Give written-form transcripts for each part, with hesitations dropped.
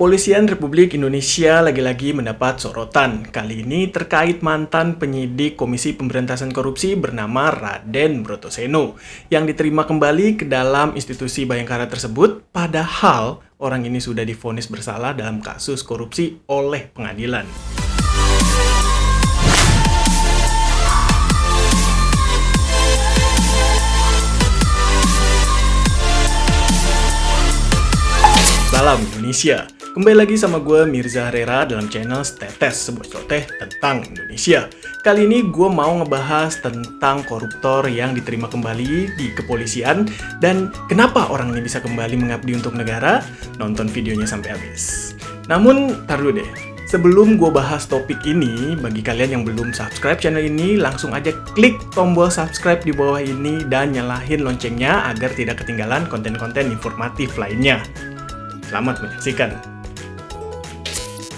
Kepolisian Republik Indonesia lagi-lagi mendapat sorotan. Kali ini terkait mantan penyidik Komisi Pemberantasan Korupsi bernama Raden Brotoseno yang diterima kembali ke dalam institusi Bayangkara tersebut, padahal orang ini sudah divonis bersalah dalam kasus korupsi oleh pengadilan. Salam Indonesia. Kembali lagi sama gue Mirza Herrera dalam channel Tetes, sebuah celoteh tentang Indonesia. Kali ini gue mau ngebahas tentang koruptor yang diterima kembali di kepolisian dan kenapa orang ini bisa kembali mengabdi untuk negara. Nonton videonya sampai habis. Namun, tar dulu deh. Sebelum gue bahas topik ini, bagi kalian yang belum subscribe channel ini, langsung aja klik tombol subscribe di bawah ini dan nyalahin loncengnya agar tidak ketinggalan konten-konten informatif lainnya. Selamat menyaksikan.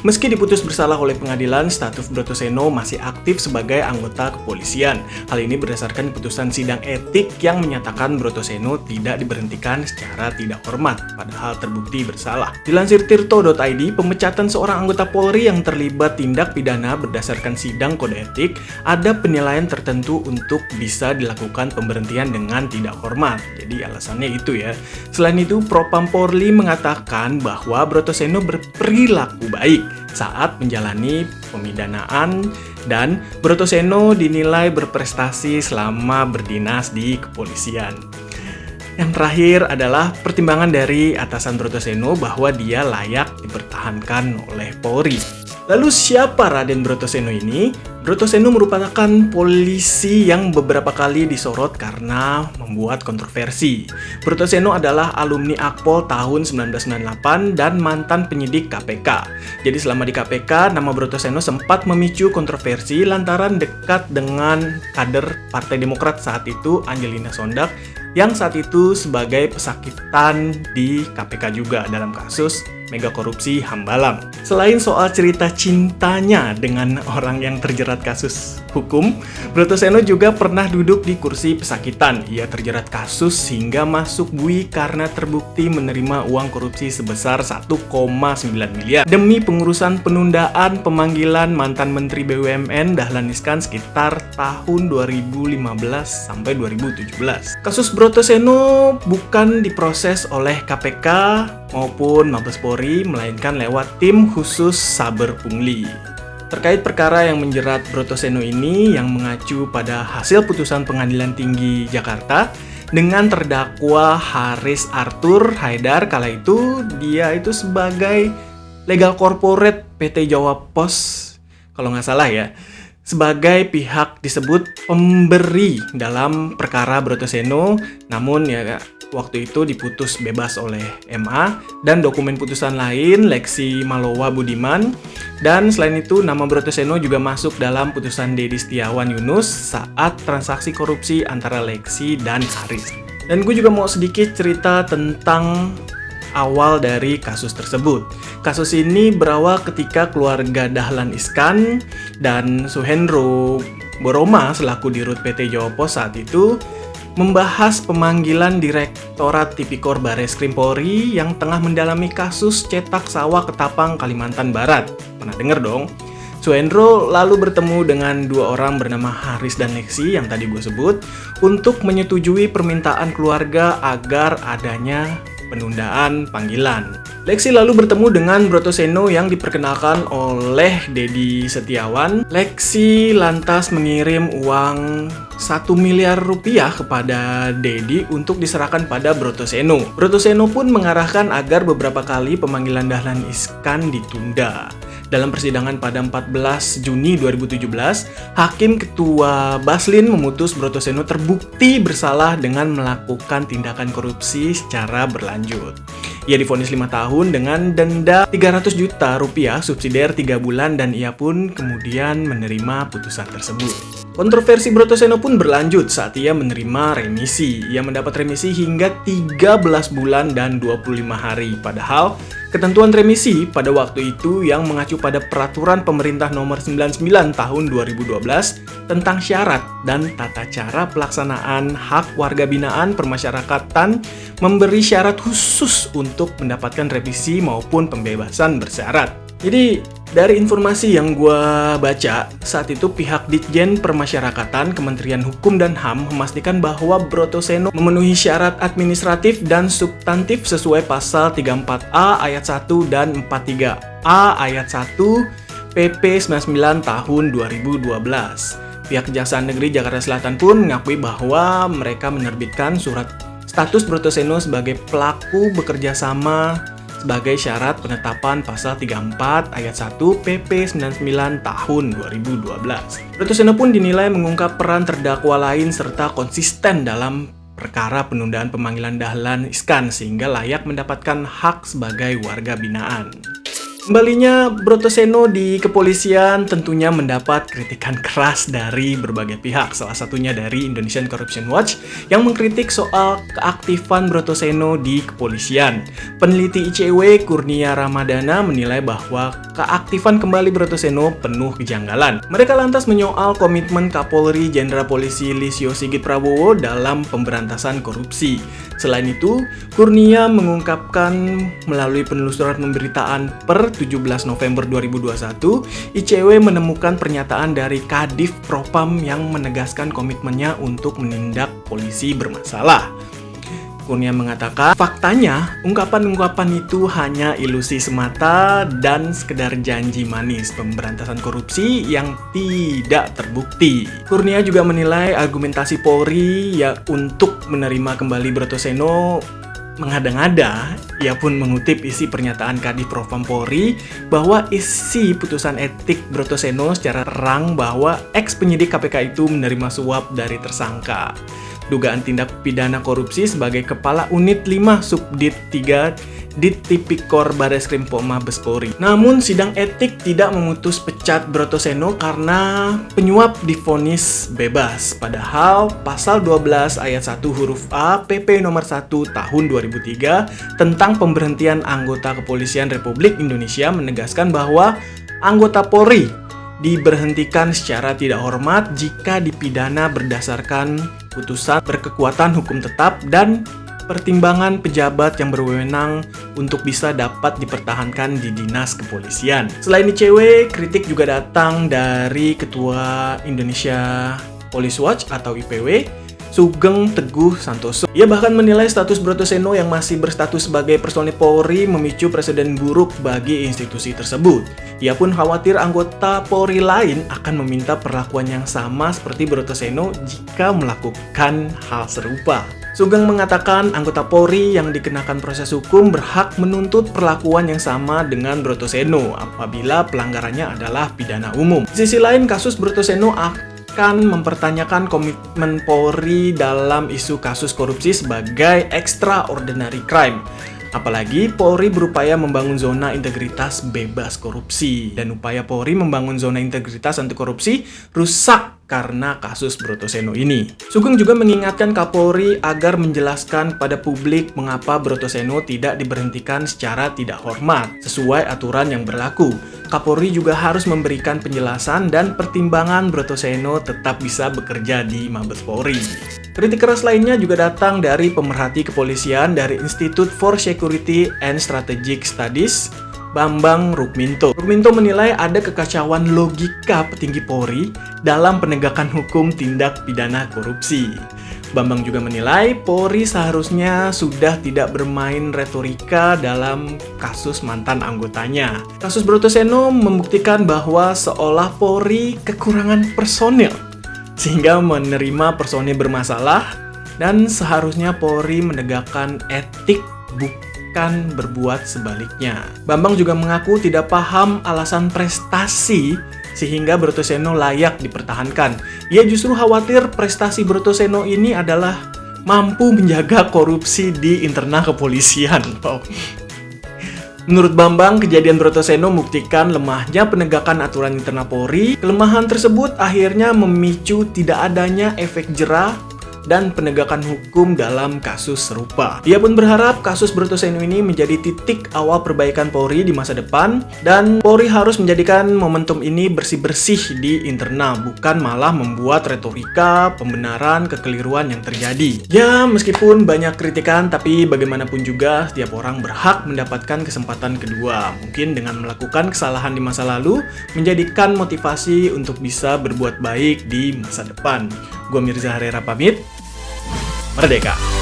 Meski diputus bersalah oleh pengadilan, status Brotoseno masih aktif sebagai anggota kepolisian. Hal ini berdasarkan putusan sidang etik yang menyatakan Brotoseno tidak diberhentikan secara tidak hormat, padahal terbukti bersalah. Dilansir tirto.id, pemecatan seorang anggota Polri yang terlibat tindak pidana berdasarkan sidang kode etik, ada penilaian tertentu untuk bisa dilakukan pemberhentian dengan tidak hormat. Jadi alasannya itu ya. Selain itu, Propam Polri mengatakan bahwa Brotoseno berperilaku baik saat menjalani pemidanaan dan Brotoseno dinilai berprestasi selama berdinas di kepolisian. Yang terakhir adalah pertimbangan dari atasan Brotoseno bahwa dia layak dipertahankan oleh Polri. Lalu siapa Raden Brotoseno ini? Brotoseno merupakan polisi yang beberapa kali disorot karena membuat kontroversi. Brotoseno adalah alumni Akpol tahun 1998 dan mantan penyidik KPK. Jadi selama di KPK, nama Brotoseno sempat memicu kontroversi lantaran dekat dengan kader Partai Demokrat saat itu, Angelina Sondak, yang saat itu sebagai pesakitan di KPK juga dalam kasus mega korupsi Hambalang. Selain soal cerita cintanya dengan orang yang terjerat kasus hukum, Brotoseno juga pernah duduk di kursi pesakitan. Ia terjerat kasus hingga masuk bui karena terbukti menerima uang korupsi sebesar 1,9 miliar demi pengurusan penundaan pemanggilan mantan Menteri BUMN Dahlan Iskan sekitar tahun 2015 sampai 2017. Kasus Brotoseno bukan diproses oleh KPK maupun Mabes Polri, melainkan lewat tim khusus Saber Pungli. Terkait perkara yang menjerat Brotoseno ini yang mengacu pada hasil putusan Pengadilan Tinggi Jakarta dengan terdakwa Haris Arthur Haidar, kala itu dia itu sebagai legal corporate PT Jawa Pos, kalau nggak salah ya, sebagai pihak disebut pemberi dalam perkara Brotoseno, namun ya waktu itu diputus bebas oleh MA dan dokumen putusan lain Lexi Malowa Budiman, dan selain itu nama Brotoseno juga masuk dalam putusan Dedi Setiawan Yunus saat transaksi korupsi antara Lexi dan Haris. Dan gue juga mau sedikit cerita tentang awal dari kasus tersebut. Kasus ini berawal ketika keluarga Dahlan Iskan dan Suhendro Boroma selaku dirut PT Jawa Pos saat itu membahas pemanggilan Direktorat Tipikor Bareskrim Polri yang tengah mendalami kasus cetak sawah Ketapang, Kalimantan Barat. Pernah denger dong? Suhendro lalu bertemu dengan dua orang bernama Haris dan Lexi yang tadi gue sebut untuk menyetujui permintaan keluarga agar adanya penundaan panggilan. Lexi lalu bertemu dengan Brotoseno yang diperkenalkan oleh Dedi Setiawan. Lexi lantas mengirim uang 1 miliar rupiah kepada Dedi untuk diserahkan pada Brotoseno. Brotoseno pun mengarahkan agar beberapa kali pemanggilan Dahlan Iskan ditunda. Dalam persidangan pada 14 Juni 2017, Hakim Ketua Baslin memutus Brotoseno terbukti bersalah dengan melakukan tindakan korupsi secara berlanjut. Ia divonis 5 tahun dengan denda 300 juta rupiah subsidiar 3 bulan dan ia pun kemudian menerima putusan tersebut. Kontroversi Brotoseno pun berlanjut saat ia menerima remisi. Ia mendapat remisi hingga 13 bulan dan 25 hari. Padahal, ketentuan remisi pada waktu itu yang mengacu pada Peraturan Pemerintah Nomor 99 Tahun 2012 tentang syarat dan tata cara pelaksanaan hak warga binaan permasyarakatan memberi syarat khusus untuk mendapatkan revisi maupun pembebasan bersyarat. Jadi, dari informasi yang gue baca, saat itu pihak Ditjen Permasyarakatan Kementerian Hukum dan HAM memastikan bahwa Brotoseno memenuhi syarat administratif dan substantif sesuai pasal 34A ayat 1 dan 43A ayat 1 PP 99 tahun 2012. Pihak Kejaksaan Negeri Jakarta Selatan pun mengakui bahwa mereka menerbitkan surat status Brotoseno sebagai pelaku bekerja sama sebagai syarat penetapan pasal 34 ayat 1 PP 99 tahun 2012. Brotoseno pun dinilai mengungkap peran terdakwa lain serta konsisten dalam perkara penundaan pemanggilan Dahlan Iskan sehingga layak mendapatkan hak sebagai warga binaan. Kembalinya Brotoseno di kepolisian tentunya mendapat kritikan keras dari berbagai pihak, salah satunya dari Indonesian Corruption Watch yang mengkritik soal keaktifan Brotoseno di kepolisian. Peneliti ICW Kurnia Ramadana menilai bahwa keaktifan kembali Brotoseno penuh kejanggalan. Mereka lantas menyoal komitmen Kapolri Jenderal Polisi Listio Sigit Prabowo dalam pemberantasan korupsi. Selain itu, Kurnia mengungkapkan melalui penelusuran pemberitaan per 17 November 2021, ICW menemukan pernyataan dari Kadif Propam yang menegaskan komitmennya untuk menindak polisi bermasalah. Kurnia mengatakan, faktanya, ungkapan-ungkapan itu hanya ilusi semata dan sekedar janji manis pemberantasan korupsi yang tidak terbukti. Kurnia juga menilai argumentasi Polri ya untuk menerima kembali Brotoseno mengada-ngada. Ia pun mengutip isi pernyataan Kadif Propam Polri bahwa isi putusan etik Brotoseno secara terang bahwa ex-penyidik KPK itu menerima suap dari tersangka dugaan tindak pidana korupsi sebagai Kepala Unit 5 Subdit 3 Dit Tipikor Bareskrim Pol Mabes Polri. Namun sidang etik tidak memutus pecat Brotoseno karena penyuap divonis bebas. Padahal pasal 12 ayat 1 huruf A PP nomor 1 tahun 2003 tentang pemberhentian anggota Kepolisian Republik Indonesia menegaskan bahwa anggota Polri diberhentikan secara tidak hormat jika dipidana berdasarkan putusan berkekuatan hukum tetap dan pertimbangan pejabat yang berwenang untuk bisa dapat dipertahankan di dinas kepolisian. Selain ICW, kritik juga datang dari Ketua Indonesia Police Watch atau IPW, Sugeng Teguh Santoso. Ia bahkan menilai status Brotoseno yang masih berstatus sebagai personil Polri memicu presiden buruk bagi institusi tersebut. Ia pun khawatir anggota Polri lain akan meminta perlakuan yang sama seperti Brotoseno jika melakukan hal serupa. Sugeng mengatakan anggota Polri yang dikenakan proses hukum berhak menuntut perlakuan yang sama dengan Brotoseno apabila pelanggarannya adalah pidana umum. Di sisi lain, kasus Brotoseno akan mempertanyakan komitmen Polri dalam isu kasus korupsi sebagai extraordinary crime. Apalagi Polri berupaya membangun zona integritas bebas korupsi. Dan upaya Polri membangun zona integritas anti korupsi rusak karena kasus Brotoseno ini. Sugeng juga mengingatkan Kapolri agar menjelaskan kepada publik mengapa Brotoseno tidak diberhentikan secara tidak hormat sesuai aturan yang berlaku. Kapolri juga harus memberikan penjelasan dan pertimbangan Brotoseno tetap bisa bekerja di Mabes Polri. Kritik keras lainnya juga datang dari pemerhati kepolisian dari Institute for Security and Strategic Studies, Bambang Rukminto. Rukminto menilai ada kekacauan logika petinggi Polri dalam penegakan hukum tindak pidana korupsi. Bambang juga menilai Polri seharusnya sudah tidak bermain retorika dalam kasus mantan anggotanya. Kasus Brotoseno membuktikan bahwa seolah Polri kekurangan personil sehingga menerima personil bermasalah dan seharusnya Polri menegakkan etik bukan berbuat sebaliknya. Bambang juga mengaku tidak paham alasan prestasi sehingga Brotoseno layak dipertahankan. Ia justru khawatir prestasi Brotoseno ini adalah mampu menjaga korupsi di internal kepolisian. Menurut Bambang, kejadian Brotoseno membuktikan lemahnya penegakan aturan internal Polri. Kelemahan tersebut akhirnya memicu tidak adanya efek jerah dan penegakan hukum dalam kasus serupa. Ia pun berharap kasus Brotoseno ini menjadi titik awal perbaikan Polri di masa depan, dan Polri harus menjadikan momentum ini bersih-bersih di internal, bukan malah membuat retorika, pembenaran, kekeliruan yang terjadi. Ya, meskipun banyak kritikan, tapi bagaimanapun juga setiap orang berhak mendapatkan kesempatan kedua. Mungkin dengan melakukan kesalahan di masa lalu, menjadikan motivasi untuk bisa berbuat baik di masa depan. Gua Mirza Harera pamit. Merdeka!